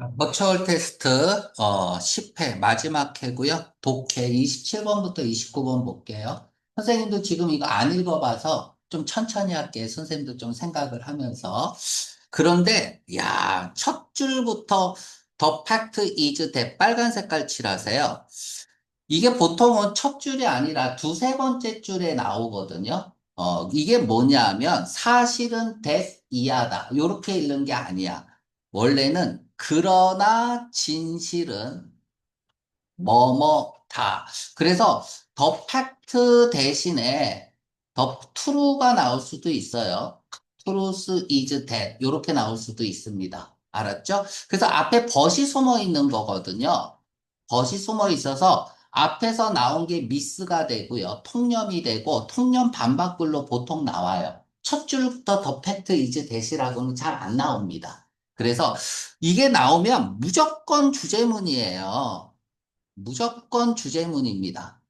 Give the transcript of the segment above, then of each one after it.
버추얼 테스트 10회 마지막 회고요. 독해 27번부터 29번 볼게요. 선생님도 지금 이거 안 읽어봐서 좀 천천히 할게. 선생님도 좀 생각을 하면서. 그런데 야, 첫 줄부터 The fact is that 빨간 색깔 칠하세요. 이게 보통은 첫 줄이 아니라 두세 번째 줄에 나오거든요. 이게 뭐냐면 사실은 that 이하다. 이렇게 읽는 게 아니야. 원래는 그러나 진실은 뭐뭐다. 그래서 더 팩트 대신에 더 true가 나올 수도 있어요. truth is that 이렇게 나올 수도 있습니다. 알았죠? 그래서 앞에 벗이 숨어 있는 거거든요. 벗이 숨어 있어서 앞에서 나온 게 미스가 되고요. 통념이 되고 통념 반박글로 보통 나와요. 첫 줄부터 더 팩트 이즈 대시라고는 잘 안 나옵니다. 그래서 이게 나오면 무조건 주제문이에요. 무조건 주제문입니다.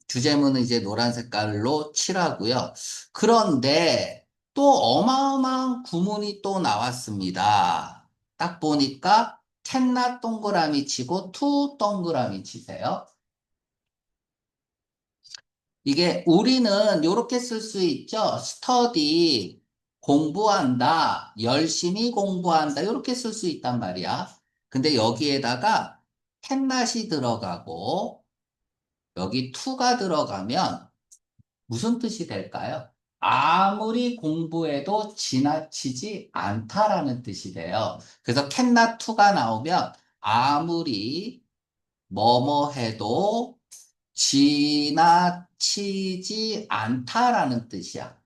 주제문은 이제 노란 색깔로 칠하고요. 그런데 또 어마어마한 구문이 또 나왔습니다. 딱 보니까 캔나 동그라미 치고 투 동그라미 치세요. 이게 우리는 이렇게 쓸 수 있죠. 스터디 공부한다, 열심히 공부한다 이렇게 쓸 수 있단 말이야. 근데 여기에다가 캔낫이 들어가고 여기 to가 들어가면 무슨 뜻이 될까요? 아무리 공부해도 지나치지 않다라는 뜻이 돼요. 그래서 cannot to가 나오면 아무리 뭐뭐 해도 지나치지 않다라는 뜻이야.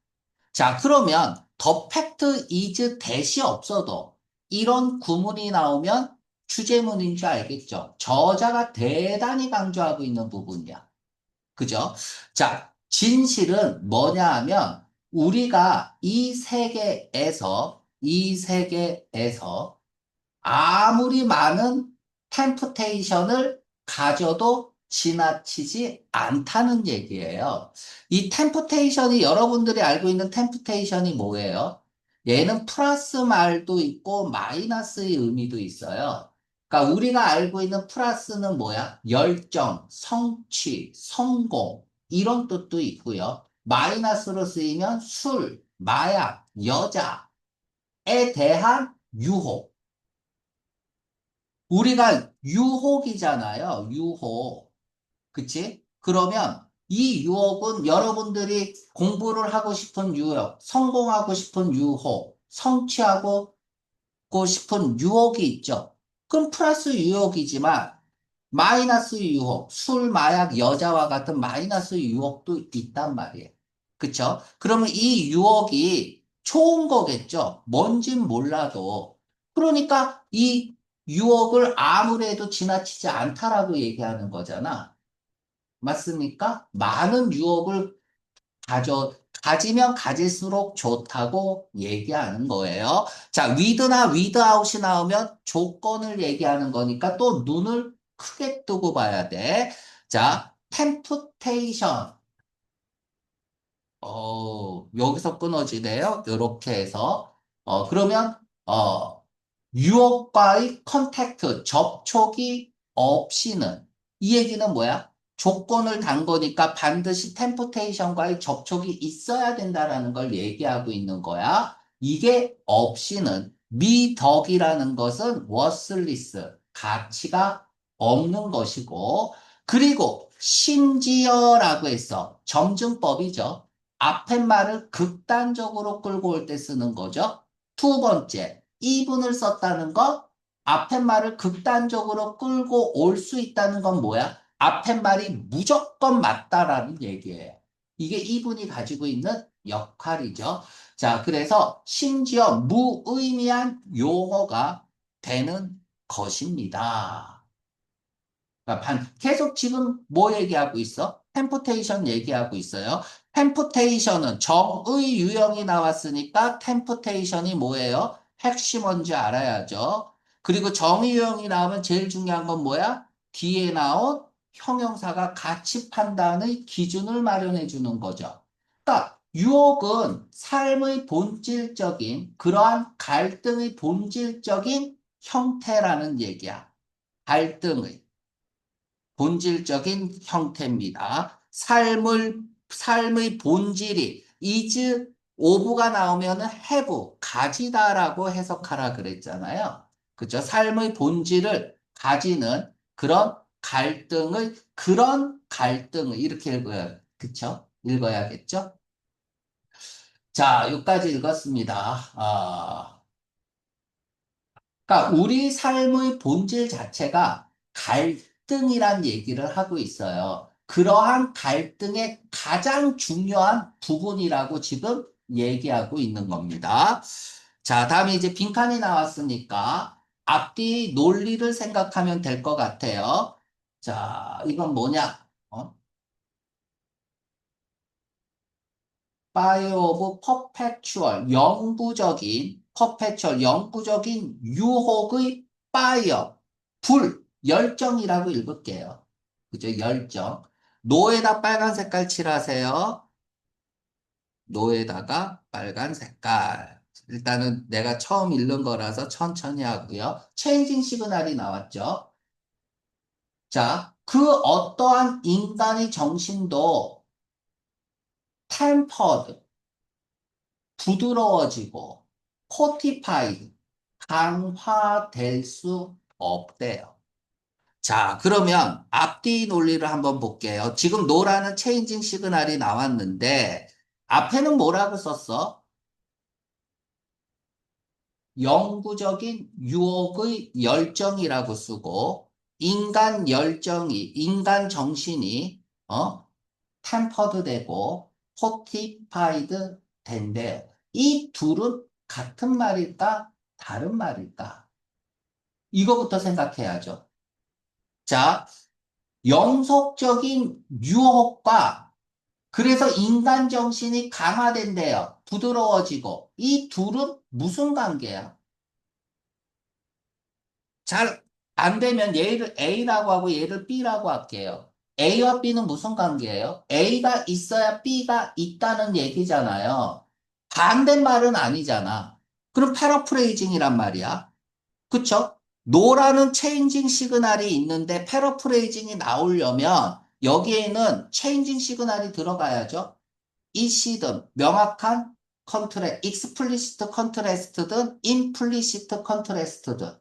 자, 그러면 the fact is that이 없어도 이런 구문이 나오면 주제문인 줄 알겠죠? 저자가 대단히 강조하고 있는 부분이야. 그죠? 자, 진실은 뭐냐 하면 우리가 이 세계에서 아무리 많은 템프테이션을 가져도 지나치지 않다는 얘기예요. 이 템프테이션이 여러분들이 알고 있는 템프테이션이 뭐예요? 얘는 플러스 말도 있고 마이너스의 의미도 있어요. 그러니까 우리가 알고 있는 플러스는 뭐야? 열정, 성취, 성공 이런 뜻도 있고요. 마이너스로 쓰이면 술, 마약, 여자에 대한 유혹. 우리가 유혹이잖아요. 유혹. 그치? 그러면 이 유혹은 여러분들이 공부를 하고 싶은 유혹, 성공하고 싶은 유혹, 성취하고 싶은 유혹이 있죠. 그럼 플러스 유혹이지만 마이너스 유혹, 술, 마약, 여자와 같은 마이너스 유혹도 있단 말이에요. 그쵸? 그러면 이 유혹이 좋은 거겠죠? 뭔진 몰라도. 그러니까 이 유혹을 아무래도 지나치지 않다라고 얘기하는 거잖아. 맞습니까? 많은 유혹을 가지면 가질수록 좋다고 얘기하는 거예요. 자, with나 without이 나오면 조건을 얘기하는 거니까 또 눈을 크게 뜨고 봐야 돼. 자, temptation. 여기서 끊어지네요. 이렇게 해서. 그러면, 유혹과의 컨택트, 접촉이 없이는, 이 얘기는 뭐야? 조건을 단 거니까 반드시 템프테이션과의 접촉이 있어야 된다라는 걸 얘기하고 있는 거야. 이게 없이는, 미덕이라는 것은 worthless, 가치가 없는 것이고, 그리고 심지어라고 했어. 점증법이죠. 앞에 말을 극단적으로 끌고 올 때 쓰는 거죠. 두 번째, 이분을 썼다는 건 앞에 말을 극단적으로 끌고 올 수 있다는 건 뭐야? 앞에 말이 무조건 맞다라는 얘기예요. 이게 이분이 가지고 있는 역할이죠. 자, 그래서 심지어 무의미한 용어가 되는 것입니다. 그러니까 계속 지금 뭐 얘기하고 있어? 템프테이션 얘기하고 있어요. 템프테이션은 정의 유형이 나왔으니까 템프테이션이 뭐예요? 핵심 뭔지 알아야죠. 그리고 정의 유형이 나오면 제일 중요한 건 뭐야? 뒤에 나온 형용사가 가치 판단의 기준을 마련해 주는 거죠. 그러니까 유혹은 삶의 본질적인 그러한 갈등의 본질적인 형태라는 얘기야. 갈등의 본질적인 형태입니다. 삶의 본질이 is, of가 나오면은 have, 가지다라고 해석하라 그랬잖아요. 그죠? 삶의 본질을 가지는 그런 갈등을 이렇게 읽어야, 그쵸? 읽어야겠죠? 자, 여기까지 읽었습니다. 그러니까 우리 삶의 본질 자체가 갈등이란 얘기를 하고 있어요. 그러한 갈등의 가장 중요한 부분이라고 지금 얘기하고 있는 겁니다. 자, 다음에 이제 빈칸이 나왔으니까 앞뒤 논리를 생각하면 될 것 같아요. 자, 이건 뭐냐? Fire of perpetual, 영구적인 유혹의 fire, 열정이라고 읽을게요. 그죠? 열정. 노에다 빨간 색깔 칠하세요. 노에다가 빨간 색깔. 일단은 내가 처음 읽는 거라서 천천히 하고요. 체인징 시그널이 나왔죠. 자, 그 어떠한 인간의 정신도 템퍼드, 부드러워지고 포티파이드, 강화될 수 없대요. 자, 그러면 앞뒤 논리를 한번 볼게요. 지금 노라는 체인징 시그널이 나왔는데 앞에는 뭐라고 썼어? 영구적인 유혹의 열정이라고 쓰고 인간 정신이 템퍼드 되고 포티파이드 된대요. 이 둘은 같은 말일까? 다른 말일까? 이거부터 생각해야죠. 자, 영속적인 유혹과 그래서 인간 정신이 강화된대요. 부드러워지고. 이 둘은 무슨 관계야? 잘 안 되면 얘를 A라고 하고 얘를 B라고 할게요. A와 B는 무슨 관계예요? A가 있어야 B가 있다는 얘기잖아요. 반대말은 아니잖아. 그럼 패러프레이징이란 말이야. 그쵸? 노라는 체인징 시그널이 있는데 패러프레이징이 나오려면 여기에는 체인징 시그널이 들어가야죠. 이시든 명확한 익스플리시트 컨트레스트든 임플리시트 컨트레스트든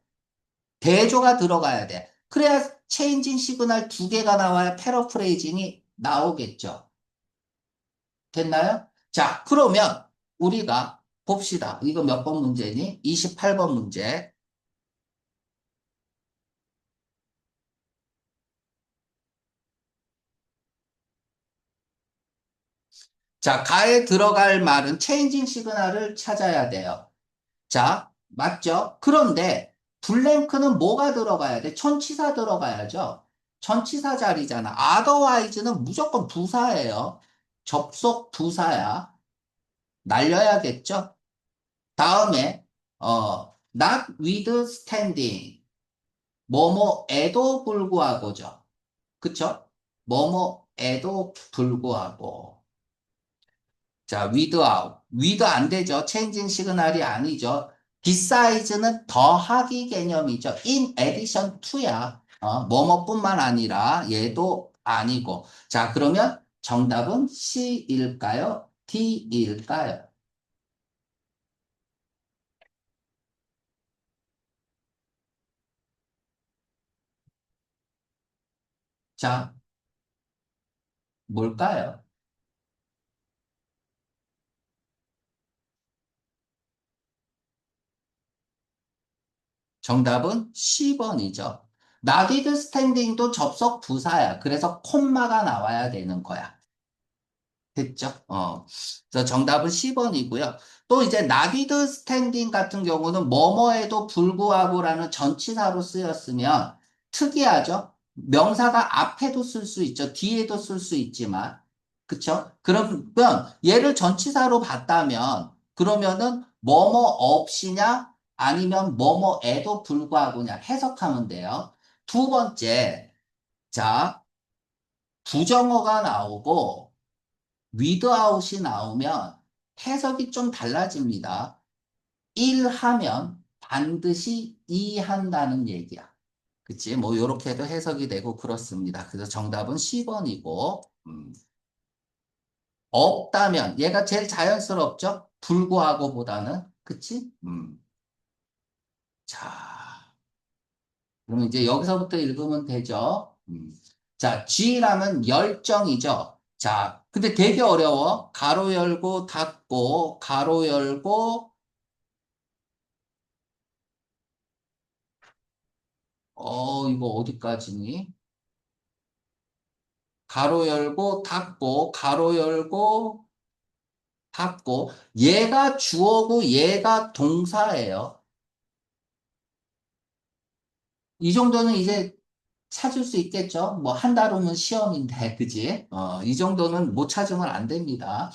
대조가 들어가야 돼. 그래야 체인징 시그널 두 개가 나와야 패러프레이징이 나오겠죠. 됐나요? 자, 그러면 우리가 봅시다. 이거 몇 번 문제니? 28번 문제. 자, 가에 들어갈 말은 체인징 시그널을 찾아야 돼요. 자, 맞죠? 그런데 블랭크는 뭐가 들어가야 돼? 전치사 들어가야죠. 전치사 자리잖아. otherwise는 무조건 부사예요. 접속 부사야. 날려야겠죠? 다음에 not withstanding 뭐뭐에도 불구하고죠. 그쵸? 뭐뭐에도 불구하고 자, without. with 안 되죠. changing 시그널이 아니죠. beside는 더하기 개념이죠. in addition to야. 뭐뭐뿐만 아니라 얘도 아니고. 자, 그러면 정답은 C일까요? D일까요? 자, 뭘까요? 정답은 10번이죠. not withstanding도 접속 부사야. 그래서 콤마가 나와야 되는 거야. 됐죠? 그래서 정답은 10번이고요. 또 이제 나디드 스탠딩 같은 경우는 뭐뭐에도 불구하고라는 전치사로 쓰였으면 특이하죠? 명사가 앞에도 쓸 수 있죠. 뒤에도 쓸 수 있지만. 그쵸? 그러면 얘를 전치사로 봤다면 그러면은 뭐뭐 없이냐 아니면 뭐뭐에도 불구하고냐 해석하면 돼요. 두 번째, 자, 부정어가 나오고 without이 나오면 해석이 좀 달라집니다. 1 하면 반드시 이해한다는 얘기야. 그치? 뭐, 요렇게도 해석이 되고 그렇습니다. 그래서 정답은 10번이고, 없다면, 얘가 제일 자연스럽죠? 불구하고 보다는. 그치? 자, 그럼 이제 여기서부터 읽으면 되죠? 자, G라면 열정이죠? 자, 근데 되게 어려워. 가로 열고, 닫고, 가로 열고, 이거 어디까지니? 가로 열고, 닫고, 가로 열고, 닫고. 얘가 주어고 얘가 동사예요. 이 정도는 이제 찾을 수 있겠죠? 뭐, 한 달 후면 시험인데, 그지? 이 정도는 못 찾으면 안 됩니다.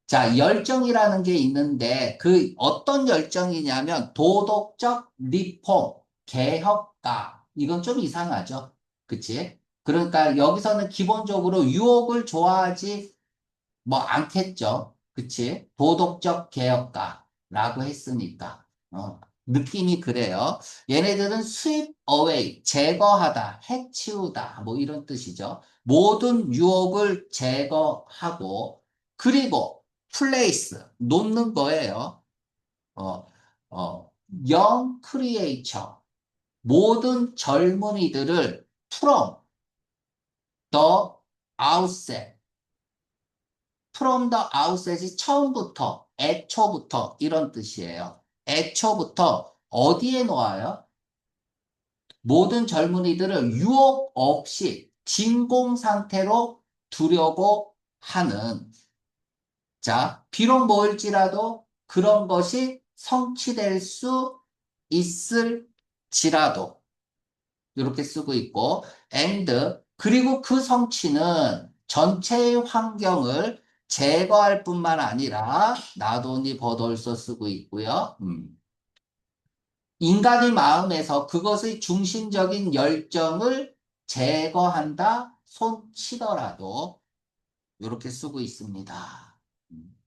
자, 열정이라는 게 있는데, 그 어떤 열정이냐면, 도덕적 리폼, 개혁가. 이건 좀 이상하죠? 그치? 그러니까 여기서는 기본적으로 유혹을 좋아하지 뭐 않겠죠. 그치? 도덕적 개혁가라고 했으니까. 느낌이 그래요. 얘네들은 sweep away, 제거하다, 해치우다, 뭐 이런 뜻이죠. 모든 유혹을 제거하고, 그리고 place, 놓는 거예요. 어, young creature, 모든 젊은이들을 from the outset, from the outset이 처음부터, 애초부터 이런 뜻이에요. 애초부터 어디에 놓아요? 모든 젊은이들을 유혹 없이 진공 상태로 두려고 하는 자, 비록 뭐일지라도 그런 것이 성취될 수 있을지라도 이렇게 쓰고 있고 and 그리고 그 성취는 전체의 환경을 제거할 뿐만 아니라 나도니 버덜써 쓰고 있고요. 인간의 마음에서 그것의 중심적인 열정을 제거한다 손치더라도 이렇게 쓰고 있습니다. 음.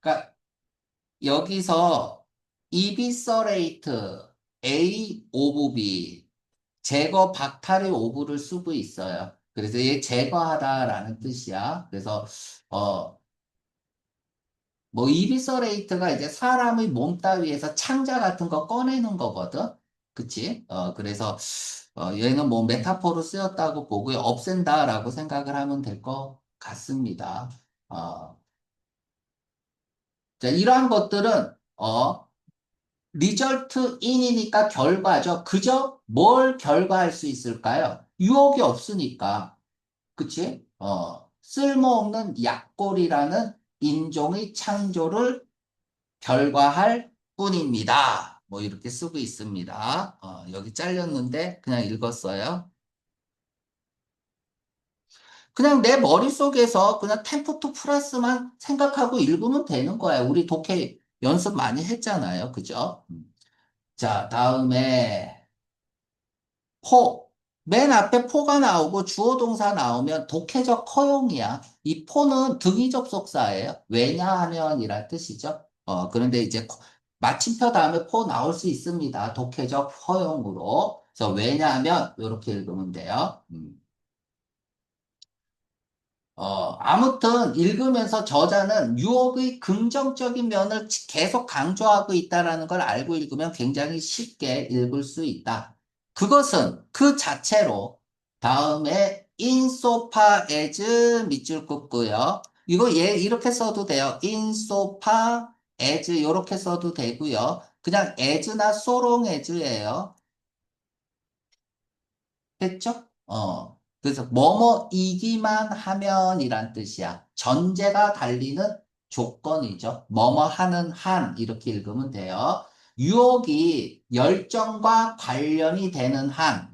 그러니까 여기서 이비서레이트 A 오브 B 제거 박탈의 오브를 쓰고 있어요. 그래서 얘 제거하다라는 뜻이야. 그래서 어 뭐 이비서레이트가 이제 사람의 몸 따위에서 창자 같은 거 꺼내는 거거든. 그치? 그래서 얘는 뭐 메타포로 쓰였다고 보고요. 없앤다라고 생각을 하면 될 것 같습니다. 어, 자, 이러한 것들은 리절트 인이니까 결과죠. 그저 뭘 결과할 수 있을까요? 유혹이 없으니까. 그치? 쓸모없는 약골이라는 인종의 창조를 결과할 뿐입니다. 뭐 이렇게 쓰고 있습니다. 여기 잘렸는데 그냥 읽었어요. 그냥 내 머릿속에서 그냥 템포2 플러스만 생각하고 읽으면 되는 거야. 우리 독해 연습 많이 했잖아요. 그죠? 자, 다음에 포. 맨 앞에 포가 나오고 주어 동사 나오면 독해적 허용이야. 이 포는 등위 접속사예요. 왜냐하면이란 뜻이죠. 그런데 이제 마침표 다음에 포 나올 수 있습니다. 독해적 허용으로. 그래서 왜냐하면 이렇게 읽으면 돼요. 아무튼 읽으면서 저자는 유혹의 긍정적인 면을 계속 강조하고 있다는 걸 알고 읽으면 굉장히 쉽게 읽을 수 있다. 그것은 그 자체로 다음에 insofar as 밑줄 긋고요. 이거 얘 이렇게 써도 돼요. insofar as 이렇게 써도 되고요. 그냥 as나 so long as예요. 됐죠? 그래서 뭐뭐이기만 하면이란 뜻이야. 전제가 달리는 조건이죠. 뭐뭐 하는 한 이렇게 읽으면 돼요. 유혹이 열정과 관련이 되는 한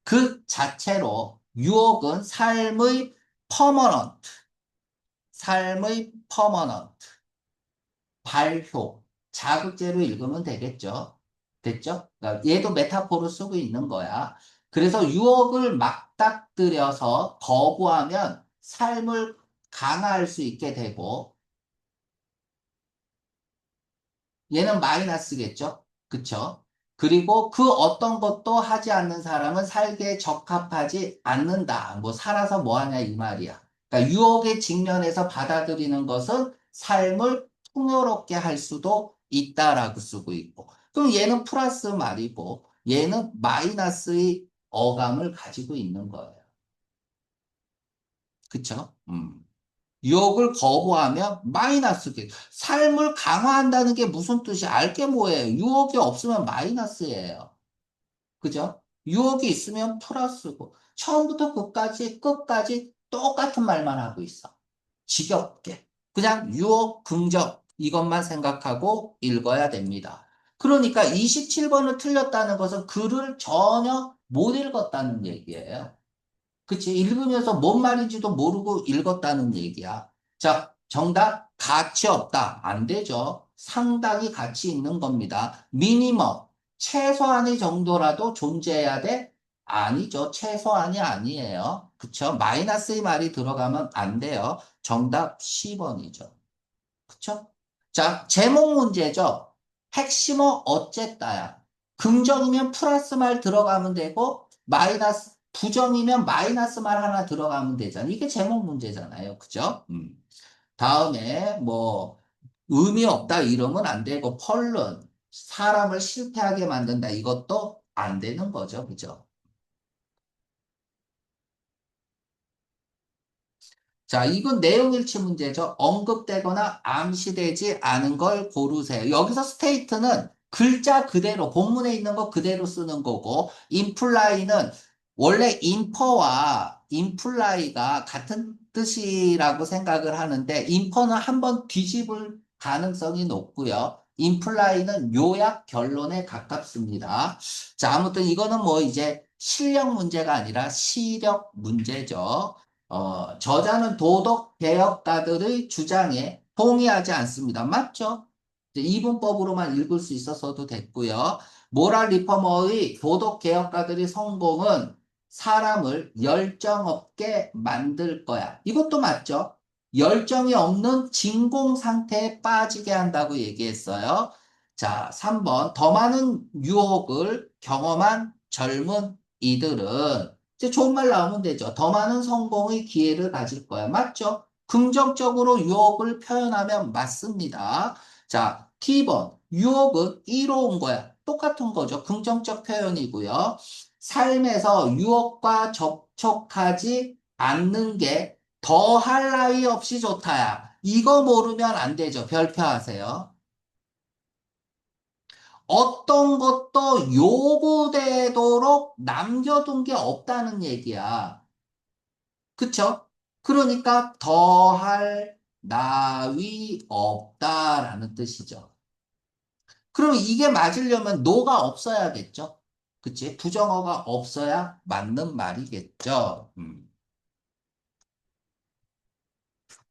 그 자체로 유혹은 삶의 퍼머넌트, 발효, 자극제로 읽으면 되겠죠. 됐죠? 그러니까 얘도 메타포로 쓰고 있는 거야. 그래서 유혹을 맞닥뜨려서 거부하면 삶을 강화할 수 있게 되고, 얘는 마이너스겠죠? 그쵸? 그리고 그 어떤 것도 하지 않는 사람은 살기에 적합하지 않는다. 뭐 살아서 뭐 하냐 이 말이야. 그러니까 유혹에 직면해서 받아들이는 것은 삶을 풍요롭게 할 수도 있다라고 쓰고 있고. 그럼 얘는 플러스 말이고 얘는 마이너스의 어감을 가지고 있는 거예요. 그쵸? 유혹을 거부하면 마이너스게. 삶을 강화한다는 게 무슨 뜻이 알게 뭐예요? 유혹이 없으면 마이너스예요. 그죠? 유혹이 있으면 플러스고. 처음부터 끝까지 똑같은 말만 하고 있어. 지겹게. 그냥 유혹, 긍정, 이것만 생각하고 읽어야 됩니다. 그러니까 27번을 틀렸다는 것은 글을 전혀 못 읽었다는 얘기예요. 그치? 읽으면서 뭔 말인지도 모르고 읽었다는 얘기야. 자, 정답, 가치 없다. 안 되죠. 상당히 가치 있는 겁니다. 미니멈, 최소한의 정도라도 존재해야 돼? 아니죠. 최소한이 아니에요. 그쵸? 마이너스의 말이 들어가면 안 돼요. 정답 10번이죠. 그쵸? 자, 제목 문제죠. 핵심어 어쨌다야. 긍정이면 플러스 말 들어가면 되고, 부정이면 마이너스 말 하나 들어가면 되잖아. 이게 제목 문제잖아요. 그죠? 다음에, 뭐, 의미 없다 이러면 안 되고, 펄른, 사람을 실패하게 만든다. 이것도 안 되는 거죠. 그죠? 자, 이건 내용일치 문제죠. 언급되거나 암시되지 않은 걸 고르세요. 여기서 스테이트는 글자 그대로, 본문에 있는 거 그대로 쓰는 거고, 임플라이는 원래 인퍼와 임플라이가 같은 뜻이라고 생각을 하는데, 인퍼는 한번 뒤집을 가능성이 높고요. 임플라이는 요약 결론에 가깝습니다. 자, 아무튼 이거는 뭐 이제 실력 문제가 아니라 시력 문제죠. 저자는 도덕 개혁가들의 주장에 동의하지 않습니다. 맞죠? 이제 이분법으로만 읽을 수 있었어도 됐고요. 모랄 리퍼머의 도덕 개혁가들의 성공은 사람을 열정 없게 만들 거야. 이것도 맞죠? 열정이 없는 진공 상태에 빠지게 한다고 얘기했어요. 자, 3번. 더 많은 유혹을 경험한 젊은 이들은 이제 좋은 말 나오면 되죠. 더 많은 성공의 기회를 가질 거야. 맞죠? 긍정적으로 유혹을 표현하면 맞습니다. 자, T번. 유혹은 이로운 거야. 똑같은 거죠. 긍정적 표현이고요. 삶에서 유혹과 접촉하지 않는 게 더할 나위 없이 좋다야. 이거 모르면 안 되죠. 별표하세요. 어떤 것도 요구되도록 남겨둔 게 없다는 얘기야. 그쵸? 그러니까 더할 나위 없다라는 뜻이죠. 그럼 이게 맞으려면 노가 없어야겠죠? 그치? 부정어가 없어야 맞는 말이겠죠?